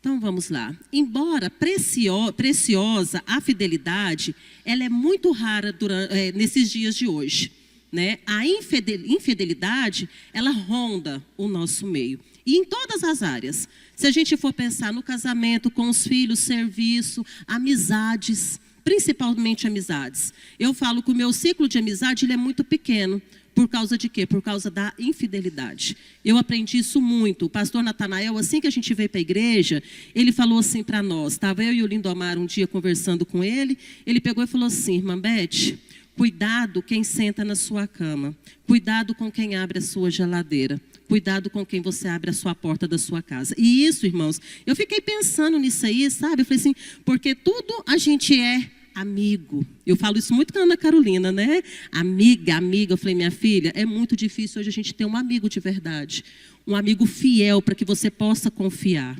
Então, vamos lá. Embora preciosa a fidelidade, ela é muito rara nesses dias de hoje, né? A infidelidade, ela ronda o nosso meio. E em todas as áreas. Se a gente for pensar no casamento, com os filhos, serviço, amizades, principalmente amizades. Eu falo que o meu ciclo de amizade ele é muito pequeno. Por causa de quê? Por causa da infidelidade. Eu aprendi isso muito. O pastor Natanael, assim que a gente veio para a igreja, ele falou assim para nós. Estava eu e o Lindomar um dia conversando com ele. Ele pegou e falou assim, irmã Beth, cuidado quem senta na sua cama. Cuidado com quem abre a sua geladeira. Cuidado com quem você abre a sua porta da sua casa. E isso, irmãos, eu fiquei pensando nisso aí, sabe? Eu falei assim, porque tudo a gente é amigo. Eu falo isso muito com a Ana Carolina, né? Amiga. Eu falei, minha filha, é muito difícil hoje a gente ter um amigo de verdade. Um amigo fiel para que você possa confiar.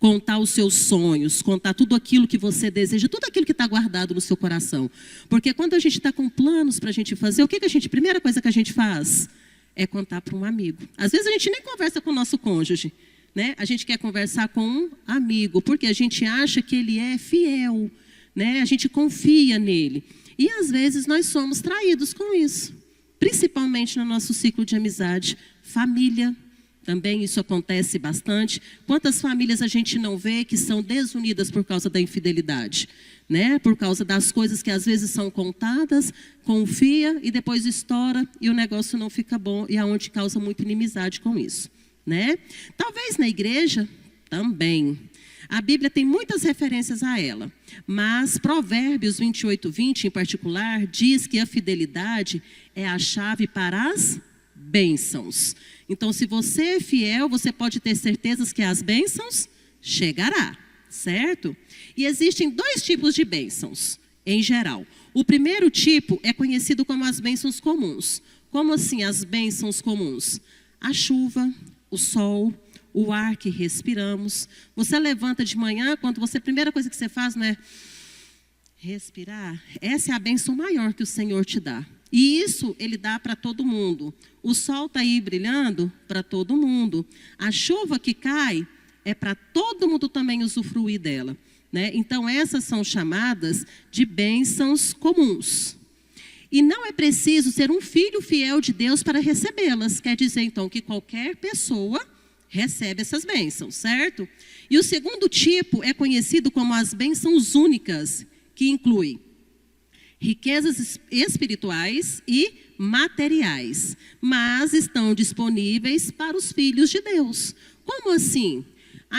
Contar os seus sonhos, contar tudo aquilo que você deseja, tudo aquilo que está guardado no seu coração. Porque quando a gente está com planos para a gente fazer, primeira coisa que a gente faz é contar para um amigo. Às vezes a gente nem conversa com o nosso cônjuge, né? A gente quer conversar com um amigo, porque a gente acha que ele é fiel, né? A gente confia nele. E às vezes nós somos traídos com isso. Principalmente no nosso ciclo de amizade. Família, também isso acontece bastante. Quantas famílias a gente não vê que são desunidas por causa da infidelidade? Né? Por causa das coisas que às vezes são contadas, confia e depois estoura e o negócio não fica bom. E aonde causa muita inimizade com isso. Né? Talvez na igreja também. A Bíblia tem muitas referências a ela, mas Provérbios 28:20 em particular, diz que a fidelidade é a chave para as bênçãos. Então, se você é fiel, você pode ter certeza que as bênçãos chegará, certo? E existem dois tipos de bênçãos, em geral. O primeiro tipo é conhecido como as bênçãos comuns. Como assim as bênçãos comuns? A chuva, o sol, o ar que respiramos. Você levanta de manhã, a primeira coisa que você faz não é respirar. Essa é a bênção maior que o Senhor te dá. E isso Ele dá para todo mundo. O sol está aí brilhando para todo mundo. A chuva que cai é para todo mundo também usufruir dela. Né? Então essas são chamadas de bênçãos comuns. E não é preciso ser um filho fiel de Deus para recebê-las. Quer dizer então que qualquer pessoa recebe essas bênçãos, certo? E o segundo tipo é conhecido como as bênçãos únicas, que inclui riquezas espirituais e materiais, mas estão disponíveis para os filhos de Deus. Como assim?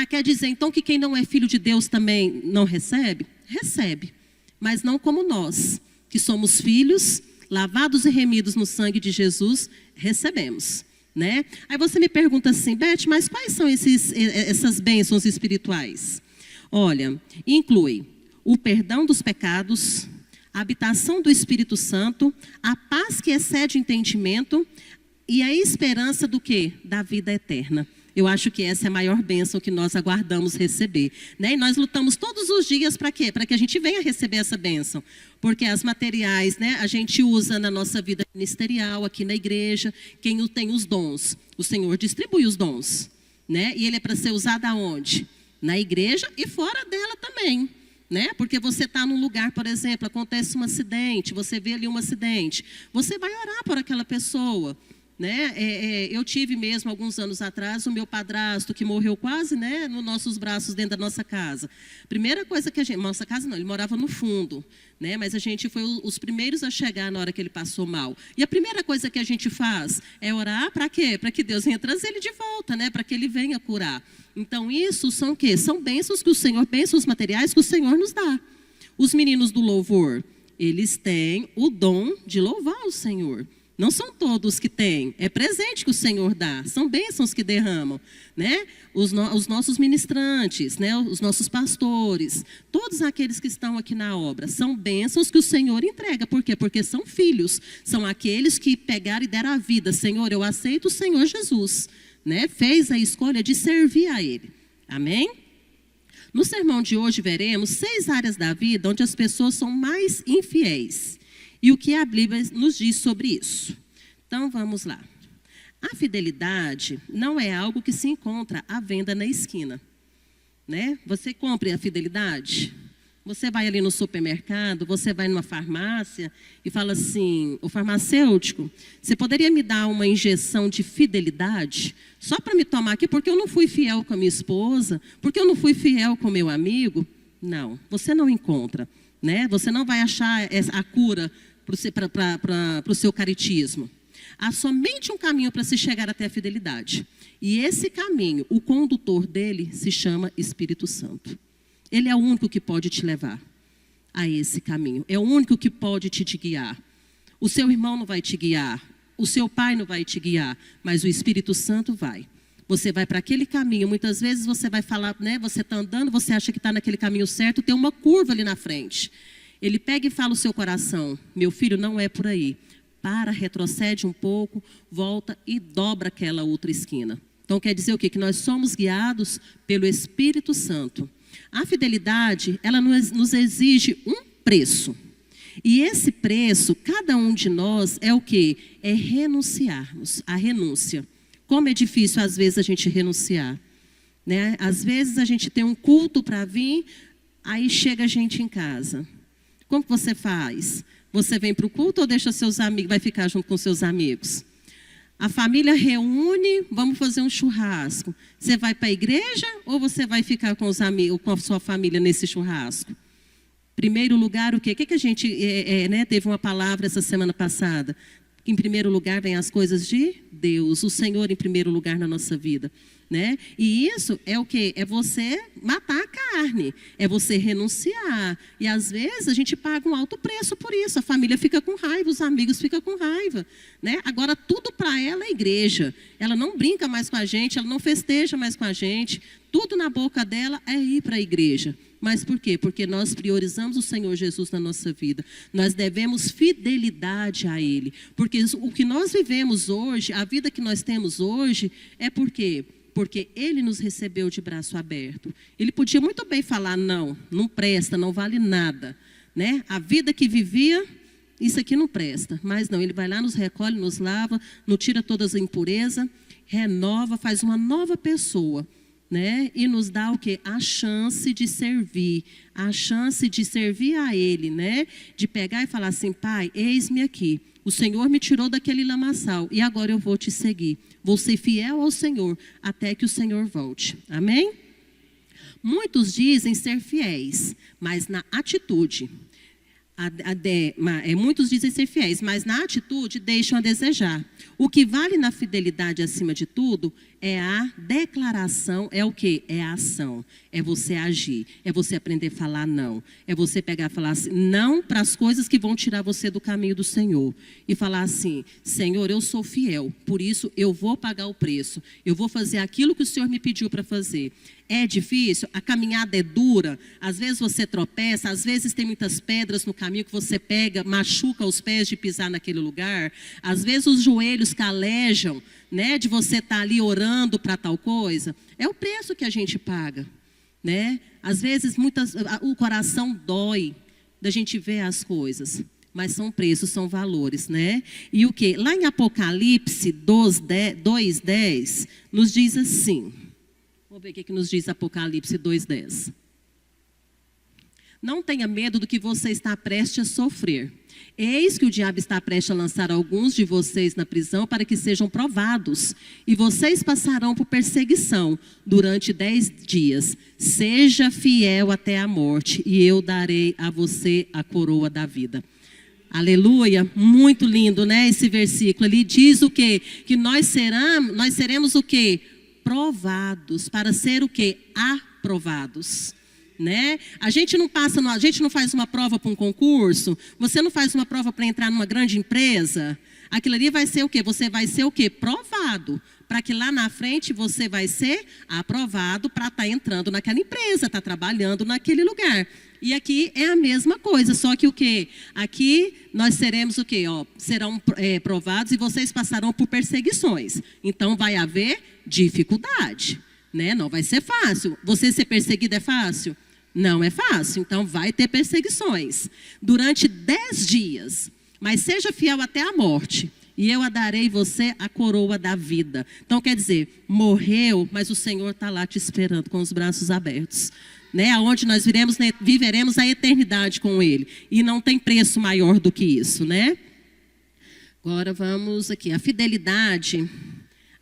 Quer dizer então que quem não é filho de Deus também não recebe? Recebe, mas não como nós, que somos filhos, lavados e remidos no sangue de Jesus, recebemos. Né? Aí você me pergunta assim, Beth, mas quais são essas bênçãos espirituais? Olha, inclui o perdão dos pecados, a habitação do Espírito Santo, a paz que excede o entendimento e a esperança do quê? Da vida eterna. Eu acho que essa é a maior bênção que nós aguardamos receber. Né? E nós lutamos todos os dias para quê? Para que a gente venha receber essa bênção. Porque as materiais, né, a gente usa na nossa vida ministerial, aqui na igreja. Quem tem os dons? O Senhor distribui os dons. Né? E ele é para ser usado aonde? Na igreja e fora dela também. Né? Porque você está num lugar, por exemplo, acontece um acidente, você vê ali um acidente. Você vai orar por aquela pessoa. Né? Eu tive mesmo, alguns anos atrás, o meu padrasto que morreu quase, né, nos nossos braços dentro da nossa casa. Primeira coisa que a gente... Nossa casa não, ele morava no fundo. Né? Mas a gente foi os primeiros a chegar na hora que ele passou mal. E a primeira coisa que a gente faz é orar para quê? Para que Deus venha trazer ele de volta, né? Para que ele venha curar. Então isso são o quê? São bênçãos que o Senhor, bênçãos materiais que o Senhor nos dá. Os meninos do louvor, eles têm o dom de louvar o Senhor. Não são todos que têm, é presente que o Senhor dá, são bênçãos que derramam, né? Os nossos ministrantes, né? Os nossos pastores, todos aqueles que estão aqui na obra, são bênçãos que o Senhor entrega. Por quê? Porque são filhos, são aqueles que pegaram e deram a vida. Senhor, eu aceito o Senhor Jesus, né? Fez a escolha de servir a Ele, amém? No sermão de hoje veremos 6 áreas da vida onde as pessoas são mais infiéis. E o que a Bíblia nos diz sobre isso? Então, vamos lá. A fidelidade não é algo que se encontra à venda na esquina. né? Você compra a fidelidade? Você vai ali no supermercado, você vai numa farmácia e fala assim, o farmacêutico, você poderia me dar uma injeção de fidelidade? Só para me tomar aqui, porque eu não fui fiel com a minha esposa, porque eu não fui fiel com o meu amigo? Não, você não encontra, né? Você não vai achar a cura para o seu caritismo. Há somente um caminho para se chegar até a fidelidade. E esse caminho, o condutor dele se chama Espírito Santo. Ele é o único que pode te levar a esse caminho. É o único que pode te guiar. O seu irmão não vai te guiar. O seu pai não vai te guiar. Mas o Espírito Santo vai. Você vai para aquele caminho. Muitas vezes você vai falar, né? Você está andando, você acha que está naquele caminho certo. Tem uma curva ali na frente. Ele pega e fala o seu coração. Meu filho, não é por aí. Para, retrocede um pouco, volta e dobra aquela outra esquina. Então quer dizer o quê? Que nós somos guiados pelo Espírito Santo. A fidelidade, ela nos exige um preço. E esse preço, cada um de nós, é o quê? É renunciarmos, a renúncia. Como é difícil, às vezes, a gente renunciar, né? Às vezes, a gente tem um culto para vir, aí chega a gente em casa. Como que você faz? Você vem para o culto ou deixa seus amigos, vai ficar junto com seus amigos? A família reúne, vamos fazer um churrasco. Você vai para a igreja ou você vai ficar com os amigos, com a sua família nesse churrasco? Primeiro lugar, o quê? O que a gente né, teve uma palavra essa semana passada? Em primeiro lugar vem as coisas de Deus, o Senhor em primeiro lugar na nossa vida, né? E isso é o quê? É você matar a carne, é você renunciar. E às vezes a gente paga um alto preço por isso. A família fica com raiva, os amigos ficam com raiva, né? Agora tudo para ela é igreja. Ela não brinca mais com a gente, ela não festeja mais com a gente. Tudo na boca dela é ir para a igreja. Mas por quê? Porque nós priorizamos o Senhor Jesus na nossa vida. Nós devemos fidelidade a Ele. Porque o que nós vivemos hoje, a vida que nós temos hoje, é por quê? Porque Ele nos recebeu de braço aberto. Ele podia muito bem falar, não presta, não vale nada, né? A vida que vivia, isso aqui não presta. Mas não, Ele vai lá, nos recolhe, nos lava, nos tira todas as impurezas, renova, faz uma nova pessoa, né? E nos dá o quê? A chance de servir a Ele, né? De pegar e falar assim, Pai, eis-me aqui. O Senhor me tirou daquele lamaçal e agora eu vou te seguir. Vou ser fiel ao Senhor até que o Senhor volte. Amém? Muitos dizem ser fiéis, mas na atitude. Muitos dizem ser fiéis, mas na atitude deixam a desejar. O que vale na fidelidade acima de tudo é a declaração, é o quê? É a ação, é você agir, é você aprender a falar não, é você pegar e falar assim, não para as coisas que vão tirar você do caminho do Senhor. E falar assim, Senhor, eu sou fiel, por isso eu vou pagar o preço, eu vou fazer aquilo que o Senhor me pediu para fazer. É difícil, a caminhada é dura, às vezes você tropeça, às vezes tem muitas pedras no caminho que você pega, machuca os pés de pisar naquele lugar, às vezes os joelhos calejam, né, de você estar ali orando para tal coisa. É o preço que a gente paga, né? Às vezes o coração dói da gente ver as coisas, mas são preços, são valores, né? E o que? Lá em Apocalipse 2:10 nos diz assim. Vamos ver o que nos diz Apocalipse 2:10. Não tenha medo do que você está prestes a sofrer. Eis que o diabo está prestes a lançar alguns de vocês na prisão para que sejam provados. E vocês passarão por perseguição durante 10 dias. Seja fiel até a morte e eu darei a você a coroa da vida. Aleluia, muito lindo, né? Esse versículo ali diz o quê? Que nós seremos o quê? Provados, para ser o quê? Aprovados, né? A gente não faz uma prova para um concurso, você não faz uma prova para entrar numa grande empresa, aquilo ali vai ser o quê? Você vai ser o quê? Provado, para que lá na frente você vai ser aprovado para estar entrando naquela empresa, estar trabalhando naquele lugar. E aqui é a mesma coisa, só que o quê? Aqui nós seremos o quê? Serão provados e vocês passarão por perseguições. Então vai haver dificuldade, né? Não vai ser fácil. Você ser perseguido é fácil? Não é fácil, então vai ter perseguições. Durante 10 dias, mas seja fiel até a morte. e eu a darei você a coroa da vida. Então quer dizer, morreu, mas o Senhor está lá te esperando com os braços abertos. Né? Onde nós viveremos a eternidade com Ele. E não tem preço maior do que isso, né? Agora vamos aqui. A fidelidade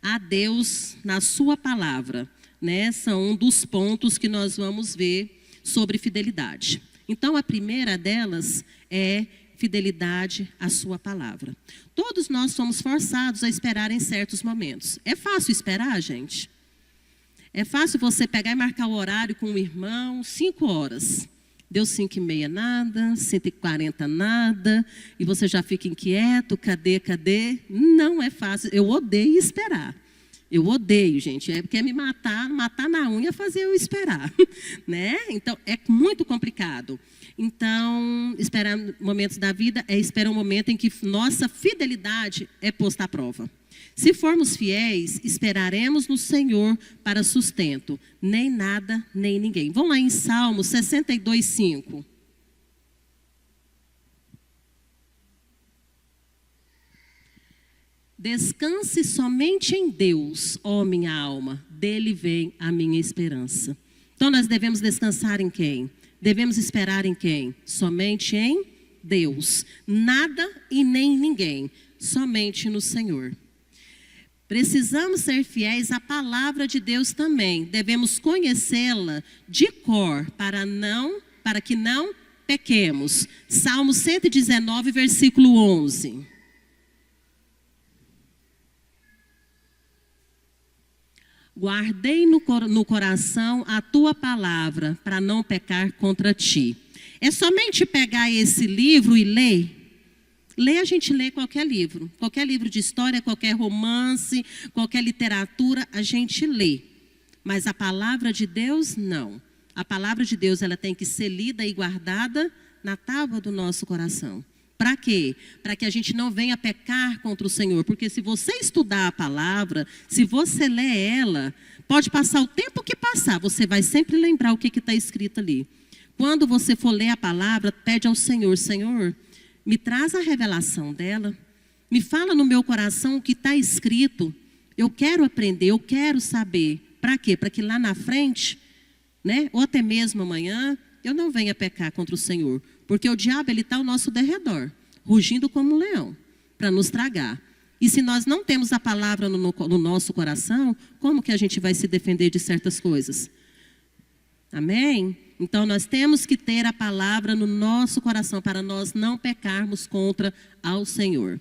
a Deus na sua palavra, né? São um dos pontos que nós vamos ver sobre fidelidade. Então, a primeira delas é fidelidade à sua palavra. Todos nós somos forçados a esperar em certos momentos. É fácil esperar, gente? É fácil você pegar e marcar o horário com um irmão, 5 horas. Deu 5h30 nada, 5h40 nada, e você já fica inquieto, cadê? Não é fácil, eu odeio esperar. Eu odeio, gente, quer me matar na unha, fazer eu esperar, né? Então, é muito complicado. Então, esperar momentos da vida é esperar um momento em que nossa fidelidade é posta à prova. Se formos fiéis, esperaremos no Senhor para sustento, nem nada, nem ninguém. Vamos lá em Salmos 62:5. Descanse somente em Deus, ó minha alma, dele vem a minha esperança. Então nós devemos descansar em quem? Devemos esperar em quem? Somente em Deus. Nada e nem ninguém, somente no Senhor. Precisamos ser fiéis à palavra de Deus também. Devemos conhecê-la de cor para que não pequemos. Salmo 119, versículo 11. Guardei no coração a tua palavra para não pecar contra ti. É somente pegar esse livro e ler? Ler, a gente lê qualquer livro de história, qualquer romance, qualquer literatura, a gente lê. Mas a palavra de Deus, não. A palavra de Deus, ela tem que ser lida e guardada na tábua do nosso coração. Para quê? Para que a gente não venha pecar contra o Senhor. Porque se você estudar a palavra, se você ler ela, pode passar o tempo que passar, você vai sempre lembrar o que está escrito ali. Quando você for ler a palavra, pede ao Senhor, Senhor, me traz a revelação dela, me fala no meu coração o que está escrito. Eu quero aprender, eu quero saber. Para quê? Para que lá na frente, né, ou até mesmo amanhã, eu não venha pecar contra o Senhor. Porque o diabo, ele está ao nosso derredor, rugindo como um leão, para nos tragar. E se nós não temos a palavra no nosso coração, como que a gente vai se defender de certas coisas? Amém? Então, nós temos que ter a palavra no nosso coração para nós não pecarmos contra ao Senhor.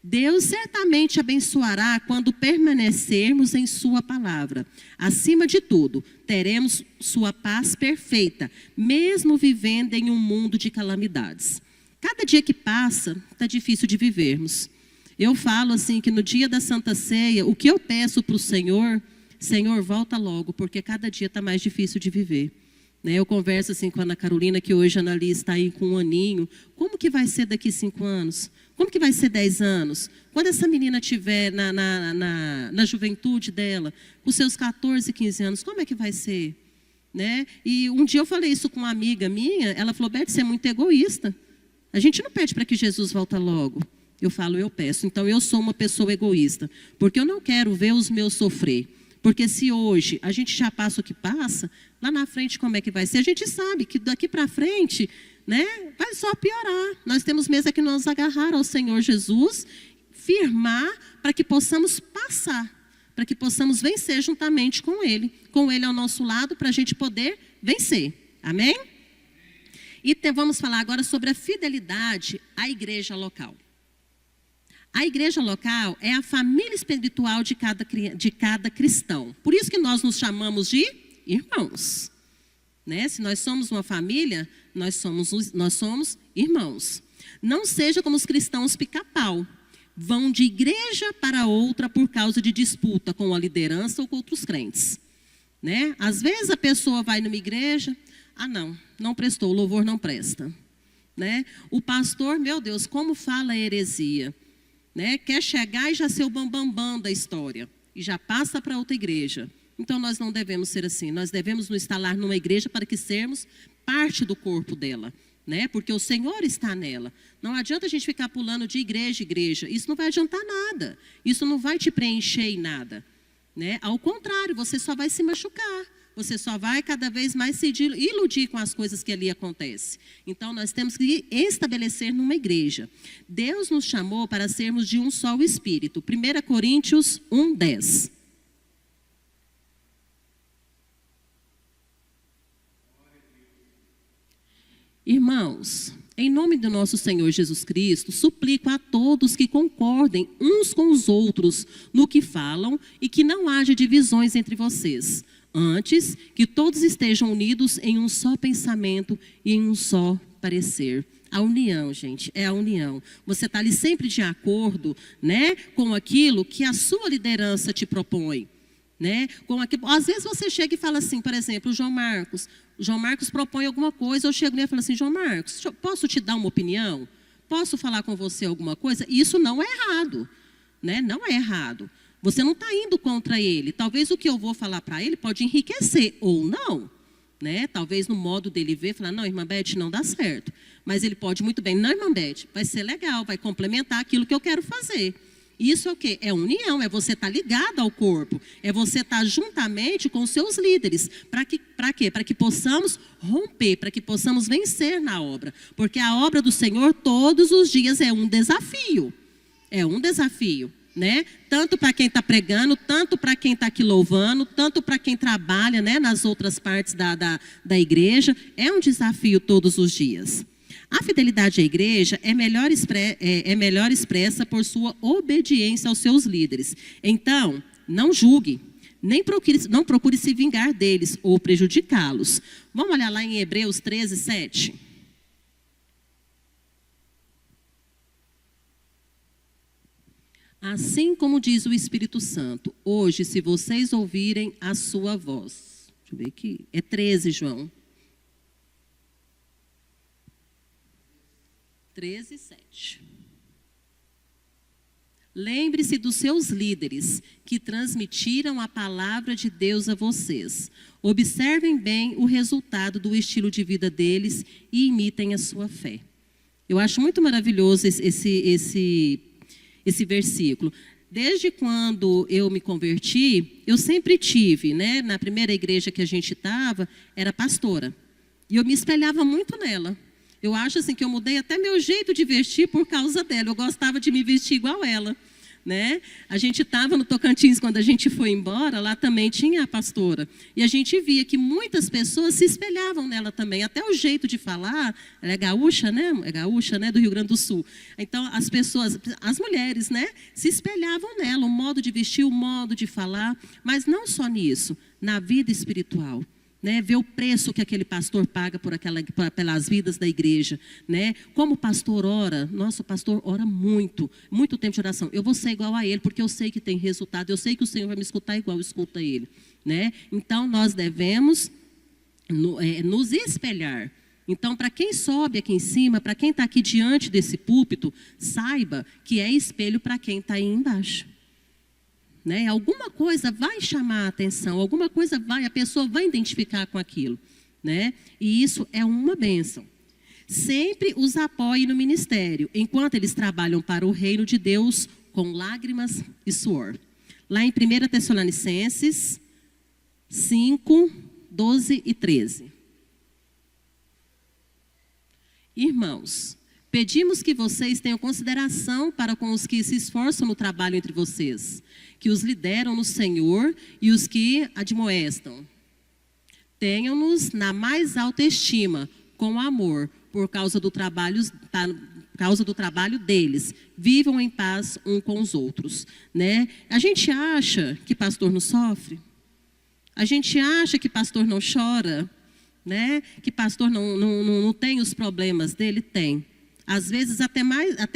Deus certamente abençoará quando permanecermos em sua palavra. Acima de tudo, teremos sua paz perfeita, mesmo vivendo em um mundo de calamidades. Cada dia que passa, está difícil de vivermos. Eu falo assim que no dia da Santa Ceia, o que eu peço para o Senhor, Senhor, volta logo, porque cada dia está mais difícil de viver. Eu converso assim com a Ana Carolina, que hoje a Ana Lia está aí com 1 aninho. Como que vai ser daqui 5 anos? Como que vai ser 10 anos? Quando essa menina estiver na juventude dela, com seus 14, 15 anos, como é que vai ser? Né? E um dia eu falei isso com uma amiga minha, ela falou, Beth, você é muito egoísta. A gente não pede para que Jesus volte logo. Eu falo, eu peço. Então eu sou uma pessoa egoísta, porque eu não quero ver os meus sofrer. Porque se hoje a gente já passa o que passa, lá na frente como é que vai ser? A gente sabe que daqui para frente, né, vai só piorar. Nós temos mesmo que nos agarrar ao Senhor Jesus, firmar para que possamos passar, para que possamos vencer juntamente com Ele ao nosso lado, para a gente poder vencer. Amém? E vamos falar agora sobre a fidelidade à igreja local. A igreja local é a família espiritual de cada cristão. Por isso que nós nos chamamos de irmãos. Né? Se nós somos uma família, nós somos irmãos. Não seja como os cristãos pica-pau. Vão de igreja para outra por causa de disputa com a liderança ou com outros crentes. Né? Às vezes a pessoa vai numa igreja, não prestou, o louvor não presta. Né? O pastor, meu Deus, como fala heresia. Né? Quer chegar e já ser o bambambam da história. E já passa para outra igreja. Então nós não devemos ser assim. Nós devemos nos instalar numa igreja para que sermos parte do corpo dela. né? Porque o Senhor está nela. Não adianta a gente ficar pulando de igreja em igreja. Isso não vai adiantar nada. Isso não vai te preencher em nada, né? Ao contrário, você só vai se machucar. Você só vai cada vez mais se iludir com as coisas que ali acontecem. Então, nós temos que estabelecer numa igreja. Deus nos chamou para sermos de um só espírito. 1 Coríntios 1:10. Irmãos, em nome do nosso Senhor Jesus Cristo, suplico a todos que concordem uns com os outros no que falam e que não haja divisões entre vocês. Antes, que todos estejam unidos em um só pensamento e em um só parecer. A união, gente, é a união. Você está ali sempre de acordo, né, com aquilo que a sua liderança te propõe. Né? Às vezes você chega e fala assim, por exemplo, o João Marcos propõe alguma coisa, eu chego nele e falo assim, João Marcos, posso te dar uma opinião? Posso falar com você alguma coisa? Isso não é errado, né? Não é errado. Você não está indo contra ele. Talvez o que eu vou falar para ele pode enriquecer ou não, né? Talvez no modo dele ver, falar, não, irmã Beth, não dá certo. Mas ele pode muito bem, não, irmã Beth, vai ser legal, vai complementar aquilo que eu quero fazer. Isso é o quê? É união, é você estar ligado ao corpo, é você estar juntamente com os seus líderes. Para quê? Para que possamos romper, para que possamos vencer na obra. Porque a obra do Senhor todos os dias é um desafio. É um desafio, né? Tanto para quem está pregando, tanto para quem está aqui louvando, tanto para quem trabalha, né, nas outras partes da igreja. É um desafio todos os dias. A fidelidade à igreja é melhor expressa por sua obediência aos seus líderes. Então, não julgue, não procure se vingar deles ou prejudicá-los. Vamos olhar lá em Hebreus 13:7. Assim como diz o Espírito Santo, hoje, se vocês ouvirem a sua voz. Deixa eu ver aqui. É 13, João. 13:7. Lembre-se dos seus líderes que transmitiram a palavra de Deus a vocês. Observem bem o resultado do estilo de vida deles e imitem a sua fé. Eu acho muito maravilhoso esse versículo. Desde quando eu me converti, eu sempre tive, né, na primeira igreja que a gente estava, era pastora. E eu me espelhava muito nela. Eu acho assim que eu mudei até meu jeito de vestir por causa dela. Eu gostava de me vestir igual ela, né? A gente estava no Tocantins quando a gente foi embora, lá também tinha a pastora. E a gente via que muitas pessoas se espelhavam nela também. Até o jeito de falar, ela é gaúcha, né? É gaúcha, né? Do Rio Grande do Sul. Então as pessoas, as mulheres, né? Se espelhavam nela, o modo de vestir, o modo de falar. Mas não só nisso, na vida espiritual. Né, ver o preço que aquele pastor paga pelas vidas da igreja, né? Como o pastor ora, nosso pastor ora muito tempo de oração. Eu vou ser igual a ele, porque eu sei que tem resultado, eu sei que o Senhor vai me escutar igual escuta ele, né? Então nós devemos nos espelhar. Então, para quem sobe aqui em cima, para quem está aqui diante desse púlpito, saiba que é espelho para quem está aí embaixo. Né? Alguma coisa vai chamar a atenção, alguma coisa a pessoa vai identificar com aquilo, né? E isso é uma bênção. Sempre os apoie no ministério, enquanto eles trabalham para o reino de Deus com lágrimas e suor. Lá em 1 Tessalonicenses 5, 12 e 13. Irmãos, pedimos que vocês tenham consideração para com os que se esforçam no trabalho entre vocês, que os lideram no Senhor e os que admoestam. Tenham-nos na mais alta estima, com amor, por causa do trabalho deles. Vivam em paz uns com os outros. Né? A gente acha que pastor não sofre? A gente acha que pastor não chora? Né? Que pastor não tem os problemas dele? Tem. Às vezes até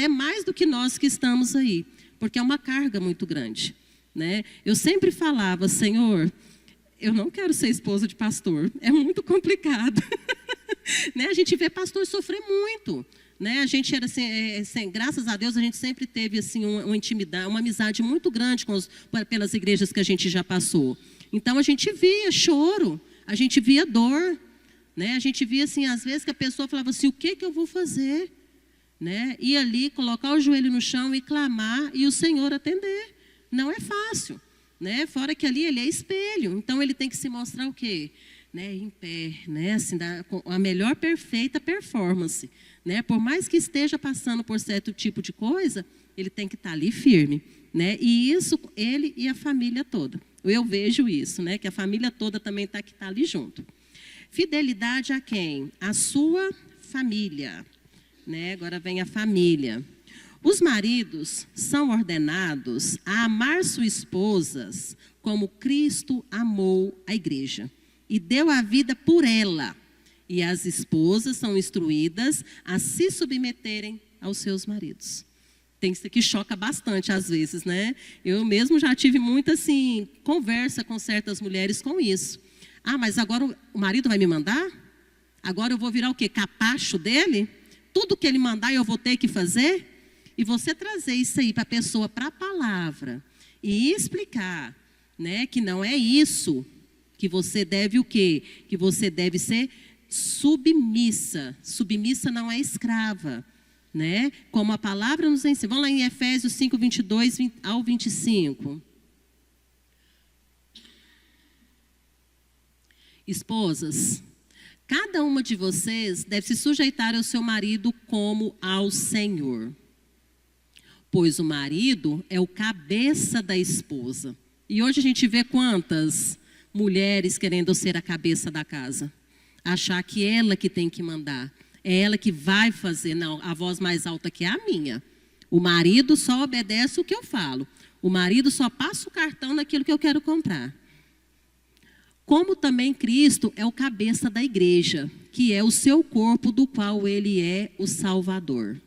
mais do que nós que estamos aí, porque é uma carga muito grande, né? Eu sempre falava, Senhor, eu não quero ser esposa de pastor, é muito complicado. Né? A gente vê pastor sofrer muito, né? A gente era assim, graças a Deus a gente sempre teve assim uma intimidade, uma amizade muito grande pelas igrejas que a gente já passou. Então a gente via choro, a gente via dor. né? A gente via assim, às vezes que a pessoa falava assim, o que eu vou fazer? Né? Ir ali, colocar o joelho no chão e clamar e o Senhor atender. Não é fácil, né? Fora que ali ele é espelho, então ele tem que se mostrar o quê? Né? Em pé, né? Assim, com a melhor perfeita performance, né? Por mais que esteja passando por certo tipo de coisa, ele tem que estar ali firme, né? E isso, ele e a família toda. Eu vejo isso, né? Que a família toda também está ali junto. Fidelidade a quem? A sua família. Né? Agora vem a família. Os maridos são ordenados a amar suas esposas como Cristo amou a igreja e deu a vida por ela. E as esposas são instruídas a se submeterem aos seus maridos. Tem isso que choca bastante às vezes, né? Eu mesmo já tive muita assim, conversa com certas mulheres com isso. Ah, mas agora o marido vai me mandar? Agora eu vou virar o quê? Capacho dele? Tudo que ele mandar eu vou ter que fazer? E você trazer isso aí para a pessoa, para a palavra, e explicar, né, que não é isso, que você deve o quê? Que você deve ser submissa. Submissa não é escrava, né? Como a palavra nos ensina. Vamos lá em Efésios 5, 22 ao 25. Esposas, cada uma de vocês deve se sujeitar ao seu marido como ao Senhor. Pois o marido é o cabeça da esposa. E hoje a gente vê quantas mulheres querendo ser a cabeça da casa. Achar que é ela que tem que mandar. É ela que vai fazer. Não, a voz mais alta que é a minha. O marido só obedece o que eu falo. O marido só passa o cartão naquilo que eu quero comprar. Como também Cristo é o cabeça da igreja, que é o seu corpo, do qual ele é o Salvador.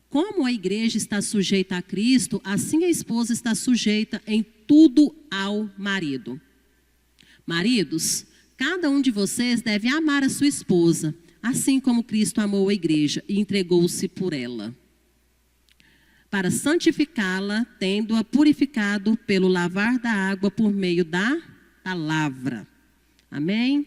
Como a igreja está sujeita a Cristo, assim a esposa está sujeita em tudo ao marido. Maridos, cada um de vocês deve amar a sua esposa, assim como Cristo amou a igreja e entregou-se por ela, para santificá-la, tendo-a purificado pelo lavar da água por meio da palavra. Amém?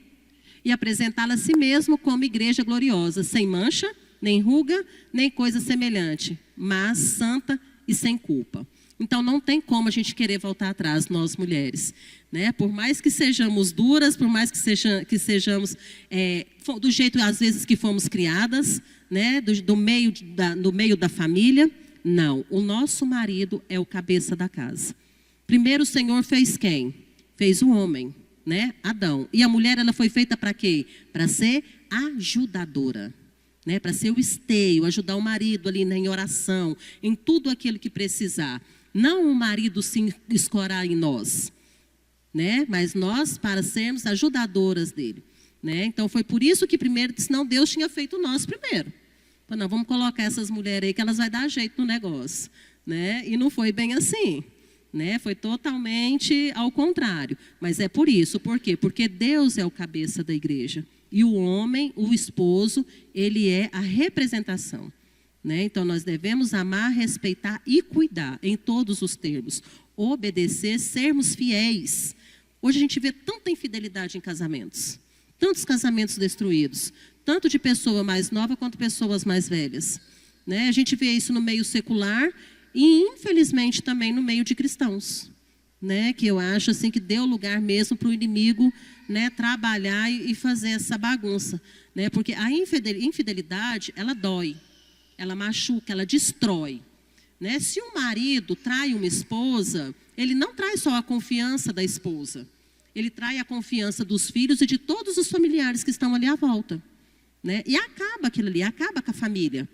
E apresentá-la a si mesmo como igreja gloriosa, sem mancha, nem ruga, nem coisa semelhante, mas santa e sem culpa. Então não tem como a gente querer voltar atrás, nós mulheres, né? Por mais que sejamos duras, por mais que sejamos do jeito às vezes que fomos criadas, né? Do meio da família, não. O nosso marido é o cabeça da casa. Primeiro o Senhor fez quem? Fez o homem, né? Adão. E a mulher, ela foi feita para quê? Para ser ajudadora, né? Para ser o esteio, ajudar o marido ali em oração, em tudo aquilo que precisar. Não o marido se escorar em nós, né? Mas nós para sermos ajudadoras dele, né? Então foi por isso que primeiro, senão Deus tinha feito nós primeiro. Então, não, vamos colocar essas mulheres aí que elas vão dar jeito no negócio, né? E não foi bem assim. Né? Foi totalmente ao contrário, mas é por isso, por quê? Porque Deus é o cabeça da igreja e o homem, o esposo, ele é a representação, né? Então nós devemos amar, respeitar e cuidar em todos os termos, obedecer, sermos fiéis. Hoje a gente vê tanta infidelidade em casamentos, tantos casamentos destruídos, tanto de pessoa mais nova quanto pessoas mais velhas, né? A gente vê isso no meio secular e infelizmente também no meio de cristãos, né? Que eu acho assim que deu lugar mesmo para o inimigo, né, trabalhar e fazer essa bagunça, né? Porque a infidelidade, ela dói, ela machuca, ela destrói, né? Se um marido trai uma esposa, ele não trai só a confiança da esposa, ele trai a confiança dos filhos e de todos os familiares que estão ali à volta, né? E acaba aquilo ali, acaba com a família,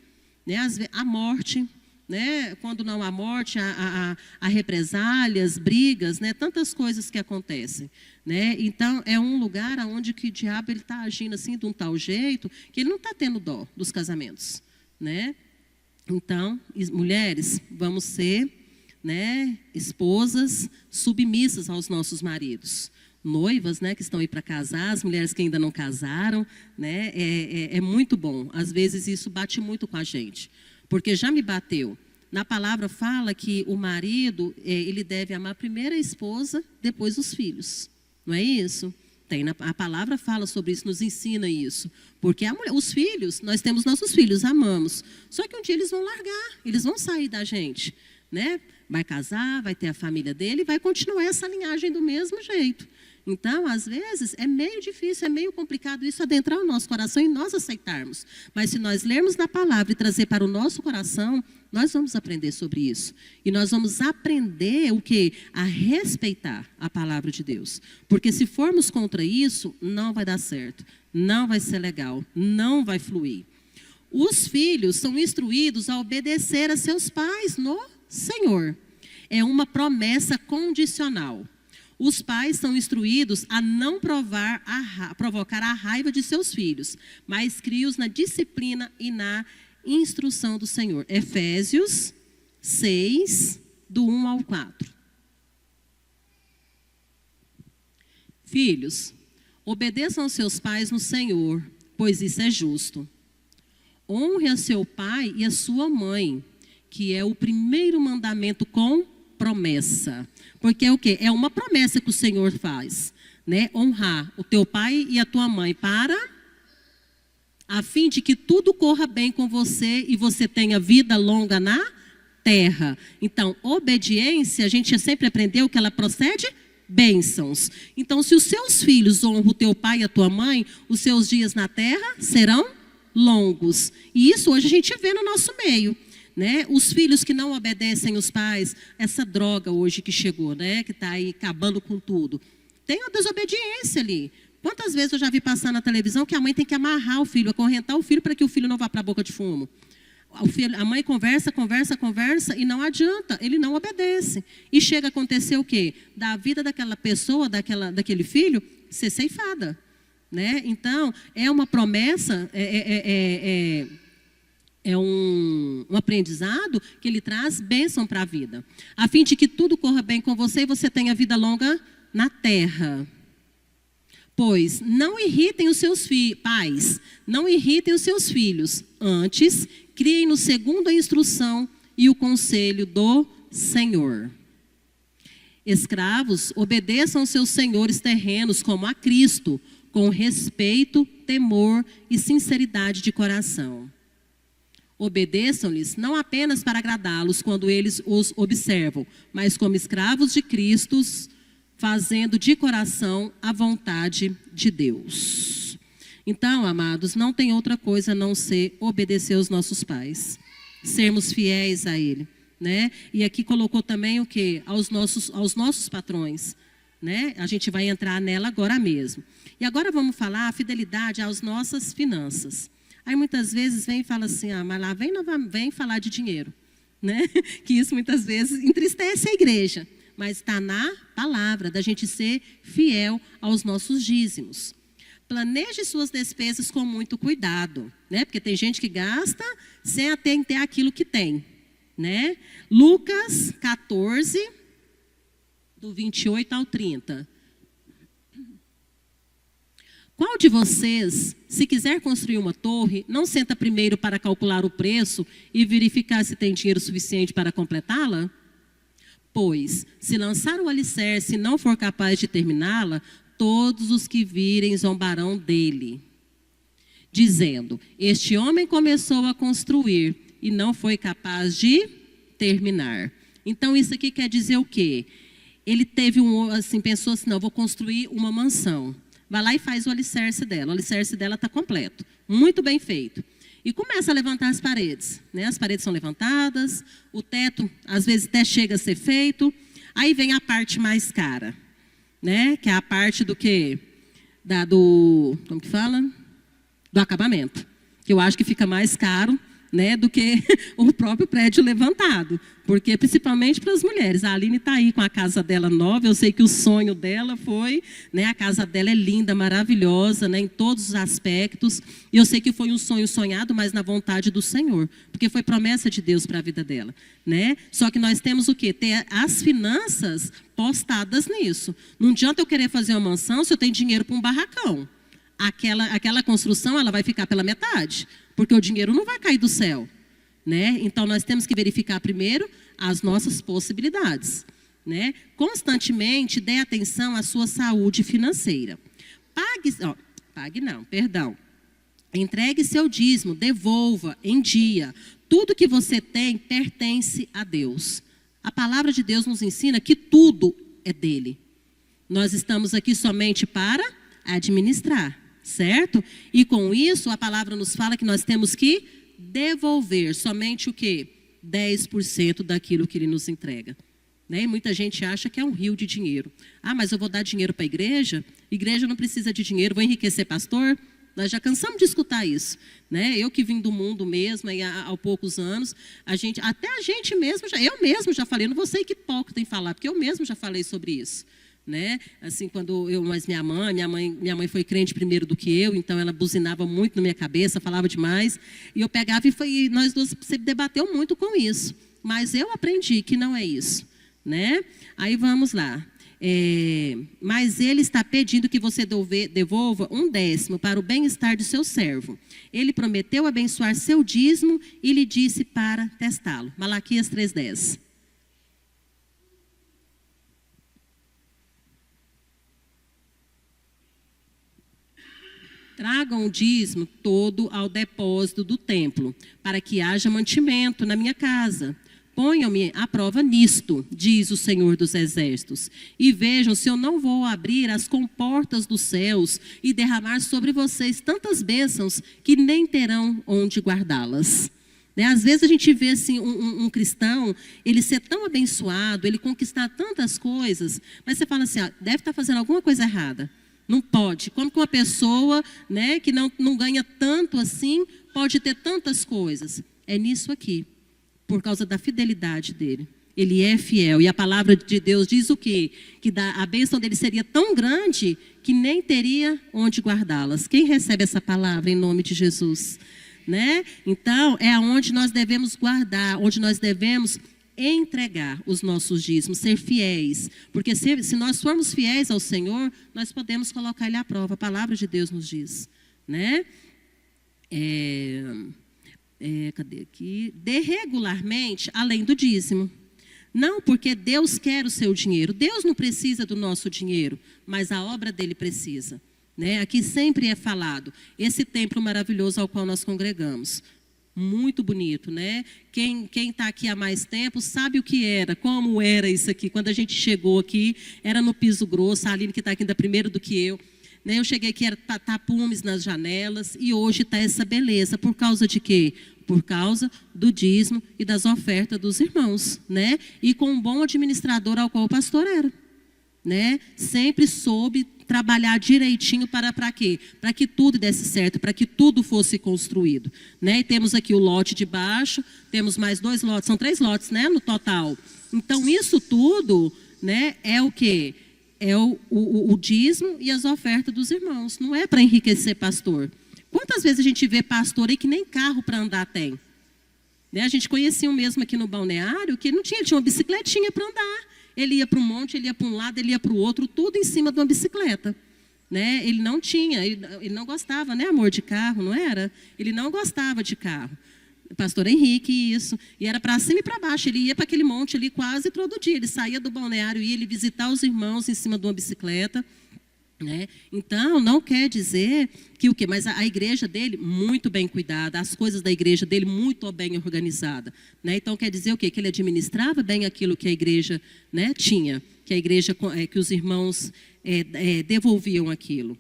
né? A morte, né? Quando não há morte, há represálias, brigas, né? Tantas coisas que acontecem, né? Então é um lugar onde que o diabo ele está agindo assim de um tal jeito que ele não está tendo dó dos casamentos, né? Então, mulheres, vamos ser, né, esposas submissas aos nossos maridos. Noivas, né, que estão aí para casar, as mulheres que ainda não casaram, né? É muito bom. Às vezes isso bate muito com a gente. Porque já me bateu. Na palavra fala que o marido, ele deve amar primeiro a esposa, depois os filhos. Não é isso? Tem, a palavra fala sobre isso, nos ensina isso. Porque os filhos, nós temos nossos filhos, amamos. Só que um dia eles vão largar, eles vão sair da gente, né? Vai casar, vai ter a família dele e vai continuar essa linhagem do mesmo jeito. Então, às vezes, é meio difícil, é meio complicado isso adentrar o nosso coração e nós aceitarmos. Mas se nós lermos na palavra e trazer para o nosso coração, nós vamos aprender sobre isso. E nós vamos aprender o quê? A respeitar a palavra de Deus. Porque se formos contra isso, não vai dar certo. Não vai ser legal. Não vai fluir. Os filhos são instruídos a obedecer a seus pais no Senhor. É uma promessa condicional. Os pais são instruídos a não provocar a raiva de seus filhos, mas crie-os na disciplina e na instrução do Senhor. Efésios 6, do 1 ao 4. Filhos, obedeçam aos seus pais no Senhor, pois isso é justo. Honre a seu pai e a sua mãe, que é o primeiro mandamento com promessa. Porque é o quê? É uma promessa que o Senhor faz, né? Honrar o teu pai e a tua mãe a fim de que tudo corra bem com você e você tenha vida longa na terra. Então, obediência, a gente sempre aprendeu que ela procede bênçãos. Então, se os seus filhos honram o teu pai e a tua mãe, os seus dias na terra serão longos. E isso hoje a gente vê no nosso meio. Né? Os filhos que não obedecem os pais, essa droga hoje que chegou, né? Que está aí acabando com tudo. Tem a desobediência ali. Quantas vezes eu já vi passar na televisão que a mãe tem que amarrar o filho, acorrentar o filho para que o filho não vá para a boca de fumo. A mãe conversa e não adianta, ele não obedece. E chega a acontecer o quê? Da vida daquela pessoa, daquele filho, ser ceifada. Né? Então, é uma promessa, um aprendizado que ele traz bênção para a vida. A fim de que tudo corra bem com você e você tenha vida longa na terra. Pois não irritem os seus pais, não irritem os seus filhos. Antes, criem-no segundo a instrução e o conselho do Senhor. Escravos, obedeçam aos seus senhores terrenos como a Cristo, com respeito, temor e sinceridade de coração. Obedeçam-lhes não apenas para agradá-los quando eles os observam, mas como escravos de Cristo, fazendo de coração a vontade de Deus. Então, amados, não tem outra coisa a não ser obedecer aos nossos pais, sermos fiéis a Ele, né? E aqui colocou também o quê? Aos nossos patrões, né? A gente vai entrar nela agora mesmo. E agora vamos falar a fidelidade às nossas finanças. Aí muitas vezes vem e fala assim, mas lá vem falar de dinheiro, né? Que isso muitas vezes entristece a igreja, mas está na palavra da gente ser fiel aos nossos dízimos. Planeje suas despesas com muito cuidado, né? Porque tem gente que gasta sem ter aquilo que tem, né? Lucas 14, do 28 ao 30. Qual de vocês, se quiser construir uma torre, não senta primeiro para calcular o preço e verificar se tem dinheiro suficiente para completá-la? Pois, se lançar o alicerce e não for capaz de terminá-la, todos os que virem zombarão dele, dizendo, este homem começou a construir e não foi capaz de terminar. Então, isso aqui quer dizer o quê? Ele teve pensou assim, não, vou construir uma mansão. Vai lá e faz o alicerce dela. O alicerce dela está completo, muito bem feito. E começa a levantar as paredes, né? As paredes são levantadas, o teto às vezes até chega a ser feito. Aí vem a parte mais cara, né? Que é a parte do quê? Como que fala? Do acabamento. Que eu acho que fica mais caro, né, do que o próprio prédio levantado. Porque, principalmente para as mulheres, a Aline está aí com a casa dela nova, eu sei que o sonho dela foi, né, a casa dela é linda, maravilhosa, né, em todos os aspectos, e eu sei que foi um sonho sonhado, mas na vontade do Senhor, porque foi promessa de Deus para a vida dela, né? Só que nós temos o quê? Ter as finanças postadas nisso. Não adianta eu querer fazer uma mansão se eu tenho dinheiro para um barracão. Aquela construção, ela vai ficar pela metade, porque o dinheiro não vai cair do céu, né? Então, nós temos que verificar primeiro as nossas possibilidades, né? Constantemente, dê atenção à sua saúde financeira. pague não, perdão. Entregue seu dízimo, devolva em dia. Tudo que você tem pertence a Deus. A palavra de Deus nos ensina que tudo é dele. Nós estamos aqui somente para administrar, certo? E com isso, a palavra nos fala que nós temos que devolver somente o quê? 10% daquilo que ele nos entrega. Né? E muita gente acha que é um rio de dinheiro. Ah, mas eu vou dar dinheiro para a igreja? Igreja não precisa de dinheiro, vou enriquecer pastor? Nós já cansamos de escutar isso, né? Eu que vim do mundo mesmo, aí, há poucos anos, até a gente mesmo, eu mesmo já falei, eu não vou ser hipócrita em falar, porque eu mesmo já falei sobre isso, né? Assim, mas minha mãe foi crente primeiro do que eu, então ela buzinava muito na minha cabeça, falava demais, e eu pegava e nós duas sempre debateu muito com isso, mas eu aprendi que não é isso, né? Aí vamos lá. Mas ele está pedindo que você devolva 1/10 para o bem-estar de seu servo. Ele prometeu abençoar seu dízimo e lhe disse para testá-lo. Malaquias 3:10. Tragam o dízimo todo ao depósito do templo, para que haja mantimento na minha casa. Ponham-me à prova nisto, diz o Senhor dos Exércitos, e vejam se eu não vou abrir as comportas dos céus e derramar sobre vocês tantas bênçãos que nem terão onde guardá-las. Né? Às vezes a gente vê assim, um cristão, ele ser tão abençoado, ele conquistar tantas coisas, mas você fala assim, deve estar fazendo alguma coisa errada. Não pode. Como que uma pessoa, né, que não ganha tanto assim, pode ter tantas coisas? É nisso aqui. Por causa da fidelidade dele. Ele é fiel. E a palavra de Deus diz o quê? Que a bênção dele seria tão grande que nem teria onde guardá-las. Quem recebe essa palavra em nome de Jesus? Né? Então, é onde nós devemos guardar, onde nós devemos entregar os nossos dízimos, ser fiéis. Porque se nós formos fiéis ao Senhor, nós podemos colocar Ele à prova. A palavra de Deus nos diz. Né? Cadê aqui? Dê regularmente além do dízimo. Não porque Deus quer o seu dinheiro. Deus não precisa do nosso dinheiro, mas a obra dele precisa. Né? Aqui sempre é falado. Esse templo maravilhoso ao qual nós congregamos. Muito bonito, né? Quem está aqui há mais tempo sabe o que era, como era isso aqui. Quando a gente chegou aqui, era no piso grosso. A Aline que está aqui ainda primeiro do que eu. Eu cheguei aqui, era tapumes nas janelas, e hoje está essa beleza. Por causa de quê? Por causa do dízimo e das ofertas dos irmãos, né? E com um bom administrador ao qual o pastor era, né? Sempre soube trabalhar direitinho para quê? Para que tudo desse certo, para que tudo fosse construído, né? E temos aqui o lote de baixo, temos mais 2 lotes, são 3 lotes, né, no total. Então, isso tudo, né, é o quê? É o dízimo e as ofertas dos irmãos. Não é para enriquecer pastor. Quantas vezes a gente vê pastor aí que nem carro para andar tem? Né? A gente conhecia um mesmo aqui no balneário que não tinha, ele tinha uma bicicletinha para andar. Ele ia para um monte, ele ia para um lado, ele ia para o outro, tudo em cima de uma bicicleta. Né? Ele não tinha, ele não gostava, né, amor, de carro, não era? Ele não gostava de carro. Pastor Henrique, isso. E era para cima e para baixo. Ele ia para aquele monte ali quase todo dia. Ele saía do balneário e ia visitar os irmãos em cima de uma bicicleta. Né? Então, não quer dizer que o quê? Mas a igreja dele, muito bem cuidada. As coisas da igreja dele, muito bem organizada. Né? Então, quer dizer o quê? Que ele administrava bem aquilo que a igreja, né, tinha. Que a igreja, que os irmãos devolviam aquilo.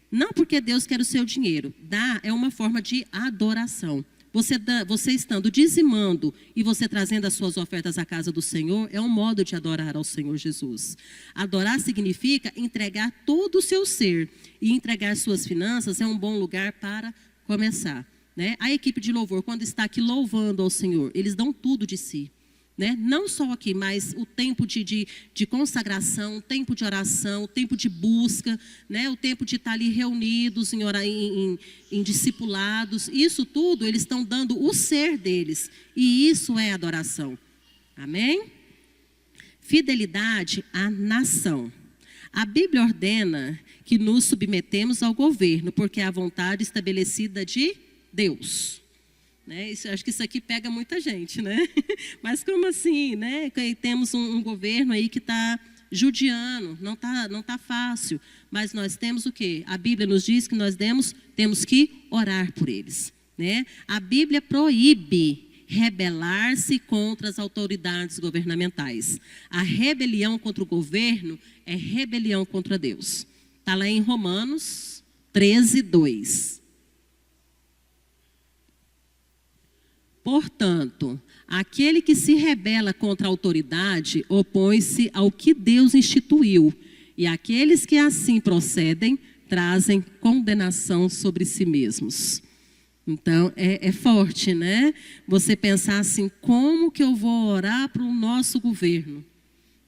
Não porque Deus quer o seu dinheiro. Dar é uma forma de adoração. Você estando dizimando e você trazendo as suas ofertas à casa do Senhor, é um modo de adorar ao Senhor Jesus. Adorar significa entregar todo o seu ser. E entregar suas finanças é um bom lugar para começar. Né? A equipe de louvor, quando está aqui louvando ao Senhor, eles dão tudo de si. Né? Não só aqui, mas o tempo de consagração, o tempo de oração, o tempo de busca, né? O tempo de estar ali reunidos em discipulados, isso tudo eles estão dando o ser deles, e isso é adoração. Amém? Fidelidade à nação. A Bíblia ordena que nos submetemos ao governo, porque é a vontade estabelecida de Deus. Né? Acho que isso aqui pega muita gente, né? Mas como assim, né? Temos um governo aí que está judiando, não tá fácil. Mas nós temos o quê? A Bíblia nos diz que nós temos que orar por eles, né? A Bíblia proíbe rebelar-se contra as autoridades governamentais. A rebelião contra o governo é rebelião contra Deus. Está lá em Romanos 13, 2. Portanto, aquele que se rebela contra a autoridade opõe-se ao que Deus instituiu, e aqueles que assim procedem trazem condenação sobre si mesmos. Então, é forte, né? Você pensar assim, como que eu vou orar para o nosso governo,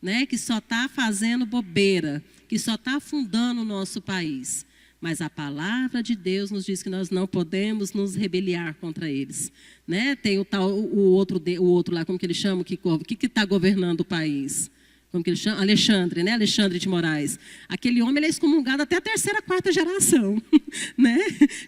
né? Que só está fazendo bobeira, que só está afundando o nosso país. Mas a palavra de Deus nos diz que nós não podemos nos rebeliar contra eles, né? Tem o outro lá, como que ele chama, que está governando o país? Como que ele chama? Alexandre, né? Alexandre de Moraes. Aquele homem, ele é excomungado até a terceira, quarta geração, né?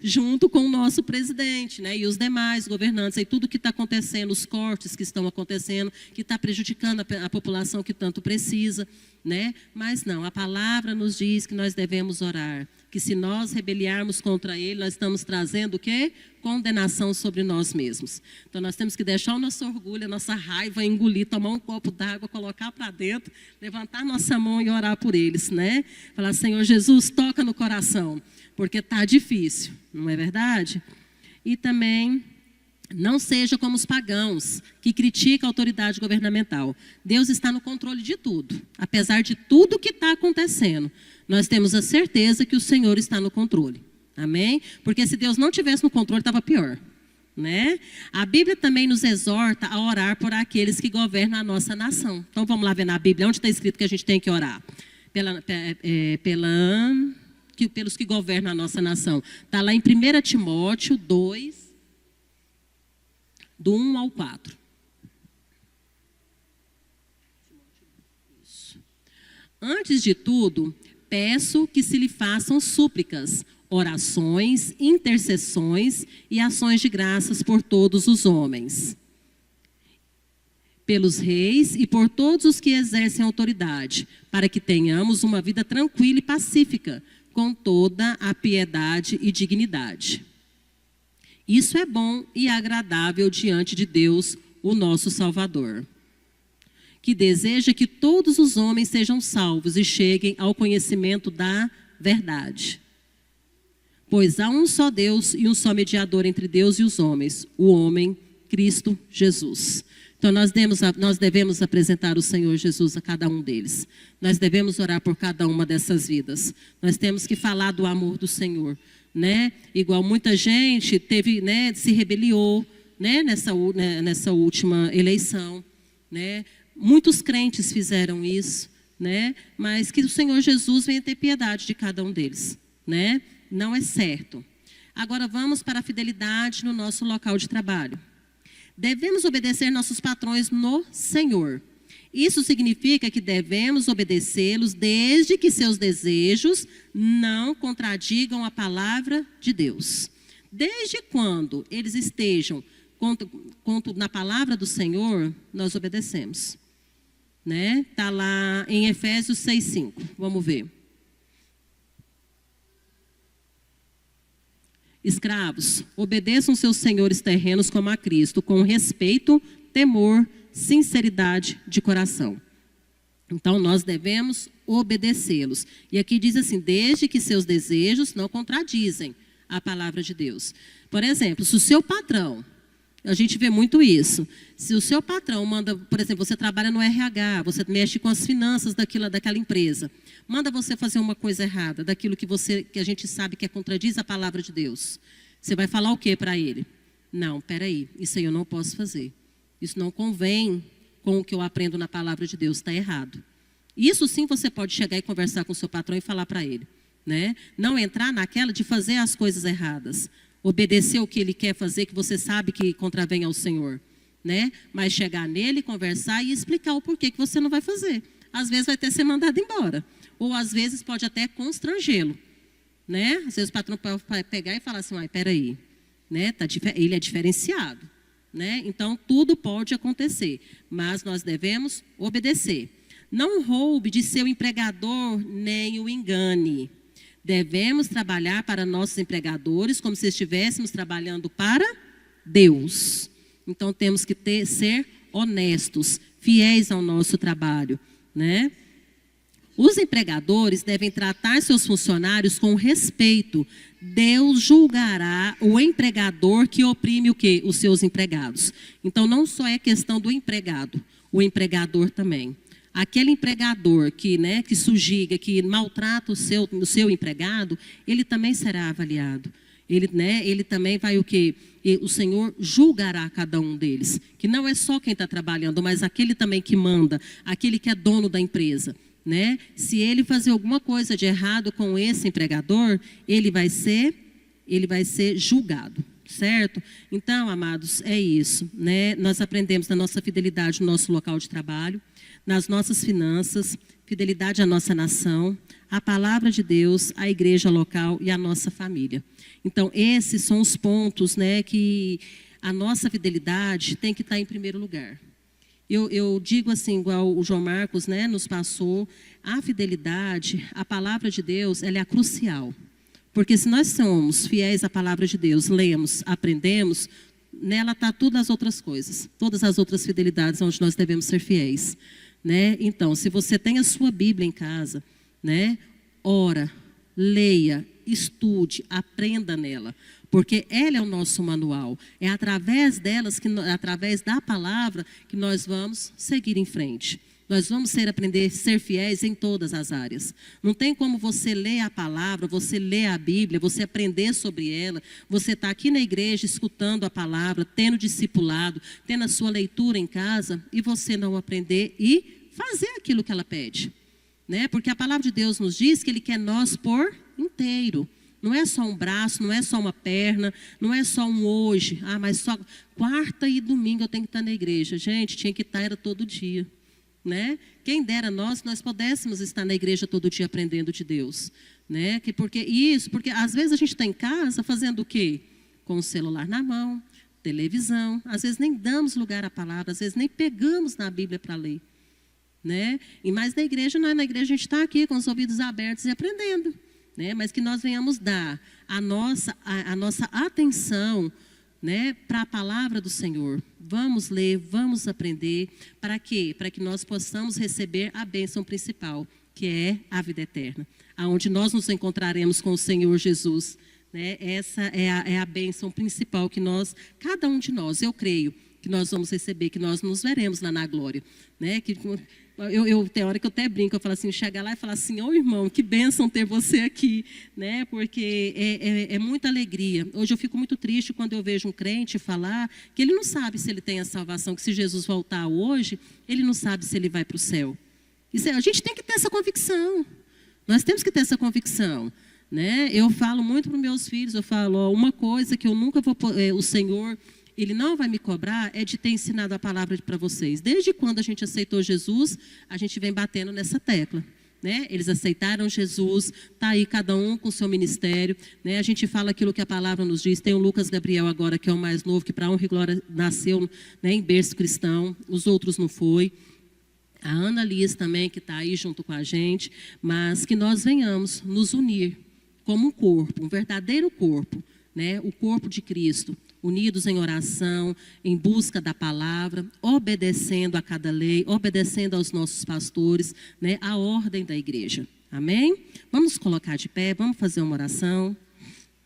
Junto com o nosso presidente, né? E os demais governantes, e tudo que está acontecendo, os cortes que estão acontecendo, que está prejudicando a população que tanto precisa, né? Mas não, a palavra nos diz que nós devemos orar, que se nós rebeliarmos contra ele, nós estamos trazendo o quê? Condenação sobre nós mesmos. Então, nós temos que deixar o nosso orgulho, a nossa raiva, engolir, tomar um copo d'água, colocar para dentro, levantar nossa mão e orar por eles, né? Falar, Senhor Jesus, toca no coração, porque está difícil, não é verdade? E também, não seja como os pagãos, que criticam a autoridade governamental. Deus está no controle de tudo, apesar de tudo que está acontecendo. Nós temos a certeza que o Senhor está no controle. Amém? Porque se Deus não tivesse no controle, estava pior, né? A Bíblia também nos exorta a orar por aqueles que governam a nossa nação. Então, vamos lá ver na Bíblia, onde está escrito que a gente tem que orar? Pelos que governam a nossa nação. Está lá em 1 Timóteo 2, do 1 ao 4. Isso. Antes de tudo, peço que se lhe façam súplicas, orações, intercessões e ações de graças por todos os homens, pelos reis e por todos os que exercem autoridade, para que tenhamos uma vida tranquila e pacífica, com toda a piedade e dignidade. Isso é bom e agradável diante de Deus, o nosso Salvador, que deseja que todos os homens sejam salvos e cheguem ao conhecimento da verdade. Pois há um só Deus e um só mediador entre Deus e os homens, o homem, Cristo Jesus. Então, nós devemos apresentar o Senhor Jesus a cada um deles. Nós devemos orar por cada uma dessas vidas. Nós temos que falar do amor do Senhor, né? Igual muita gente teve, né, se rebeliou, né, nessa última eleição, né? Muitos crentes fizeram isso, né? Mas que o Senhor Jesus venha ter piedade de cada um deles, né? Não é certo. Agora vamos para a fidelidade no nosso local de trabalho. Devemos obedecer nossos patrões no Senhor. Isso significa que devemos obedecê-los desde que seus desejos não contradigam a palavra de Deus. Desde quando eles estejam na palavra do Senhor, nós obedecemos, né? Está lá em Efésios 6:5. Vamos ver. Escravos, obedeçam seus senhores terrenos como a Cristo, com respeito, temor, sinceridade de coração. Então, nós devemos obedecê-los. E aqui diz assim, desde que seus desejos não contradizem a palavra de Deus. Por exemplo, se o seu patrão, a gente vê muito isso, se o seu patrão manda, por exemplo, você trabalha no RH, você mexe com as finanças daquela empresa, manda você fazer uma coisa errada, daquilo que a gente sabe que contradiz a palavra de Deus. Você vai falar o que para ele? Não, peraí, isso aí eu não posso fazer. Isso não convém com o que eu aprendo na palavra de Deus, está errado. Isso sim você pode chegar e conversar com o seu patrão e falar para ele, né? Não entrar naquela de fazer as coisas erradas, obedecer o que ele quer fazer, que você sabe que contravém ao Senhor, né? Mas chegar nele, conversar e explicar o porquê que você não vai fazer. Às vezes vai ter que ser mandado embora, ou às vezes pode até constrangê-lo, né? Às vezes o patrão pode pegar e falar assim, peraí, né? Ele é diferenciado, né? Então tudo pode acontecer, mas nós devemos obedecer. Não roube de seu empregador, nem o engane. Devemos trabalhar para nossos empregadores como se estivéssemos trabalhando para Deus. Então, temos que ser honestos, fiéis ao nosso trabalho, né? Os empregadores devem tratar seus funcionários com respeito. Deus julgará o empregador que oprime o quê? Os seus empregados. Então, não só é questão do empregado, o empregador também. Aquele empregador que sujiga, que maltrata o seu empregado, ele também será avaliado. Ele também vai o quê? O Senhor julgará cada um deles. Que não é só quem está trabalhando, mas aquele também que manda, aquele que é dono da empresa. Né? Se ele fazer alguma coisa de errado com esse empregador, ele vai ser julgado, certo? Então, amados, é isso, né? Nós aprendemos na nossa fidelidade no nosso local de trabalho, nas nossas finanças, fidelidade à nossa nação, à palavra de Deus, à igreja local e à nossa família. Então, esses são os pontos, né, que a nossa fidelidade tem que estar em primeiro lugar. Eu digo assim, igual o João Marcos, né, nos passou, a fidelidade, a palavra de Deus, ela é a crucial. Porque se nós somos fiéis à palavra de Deus, lemos, aprendemos, nela está todas as outras coisas, todas as outras fidelidades onde nós devemos ser fiéis. Né? Então, se você tem a sua Bíblia em casa, né, ora, leia, estude, aprenda nela. Porque ela é o nosso manual. É através através da palavra, que nós vamos seguir em frente. Nós vamos aprender a ser fiéis em todas as áreas. Não tem como você ler a palavra, você ler a Bíblia, você aprender sobre ela, você está aqui na igreja escutando a palavra, tendo discipulado, tendo a sua leitura em casa, e você não aprender e fazer aquilo que ela pede. Né? Porque a palavra de Deus nos diz que Ele quer nós por inteiro. Não é só um braço, não é só uma perna, não é só um hoje. Mas só quarta e domingo eu tenho que estar na igreja. Gente, tinha que estar, era todo dia. Né? Quem dera nós pudéssemos estar na igreja todo dia aprendendo de Deus. Né? Porque às vezes a gente está em casa fazendo o quê? Com o celular na mão, televisão. Às vezes nem damos lugar à palavra, às vezes nem pegamos na Bíblia para ler. Né? Mas na igreja, a gente está aqui com os ouvidos abertos e aprendendo. Né? Mas que nós venhamos dar a nossa atenção, né, para a palavra do Senhor. Vamos ler, vamos aprender. Para quê? Para que nós possamos receber a bênção principal, que é a vida eterna. Aonde nós nos encontraremos com o Senhor Jesus. Né? Essa é a bênção principal que cada um de nós, eu creio, que nós vamos receber, que nós nos veremos lá na glória. Né? Tem hora que eu até brinco, eu falo assim, chega lá e falo assim, irmão, que bênção ter você aqui, né? Porque é muita alegria. Hoje eu fico muito triste quando eu vejo um crente falar que ele não sabe se ele tem a salvação, que se Jesus voltar hoje, ele não sabe se ele vai para o céu. A gente tem que ter essa convicção, nós temos que ter essa convicção. Né? Eu falo muito para os meus filhos, eu falo, uma coisa que eu nunca vou, o Senhor... Ele não vai me cobrar é de ter ensinado a palavra para vocês. Desde quando a gente aceitou Jesus, a gente vem batendo nessa tecla. Né? Eles aceitaram Jesus, está aí cada um com o seu ministério. Né? A gente fala aquilo que a palavra nos diz. Tem o Lucas Gabriel agora, que é o mais novo, que para honra e glória nasceu, né, em berço cristão. Os outros não foi. A Ana Lias também, que está aí junto com a gente. Mas que nós venhamos nos unir como um corpo, um verdadeiro corpo. Né? O corpo de Cristo. Unidos em oração, em busca da palavra, obedecendo a cada lei, obedecendo aos nossos pastores, né, a ordem da igreja. Amém? Vamos colocar de pé, vamos fazer uma oração.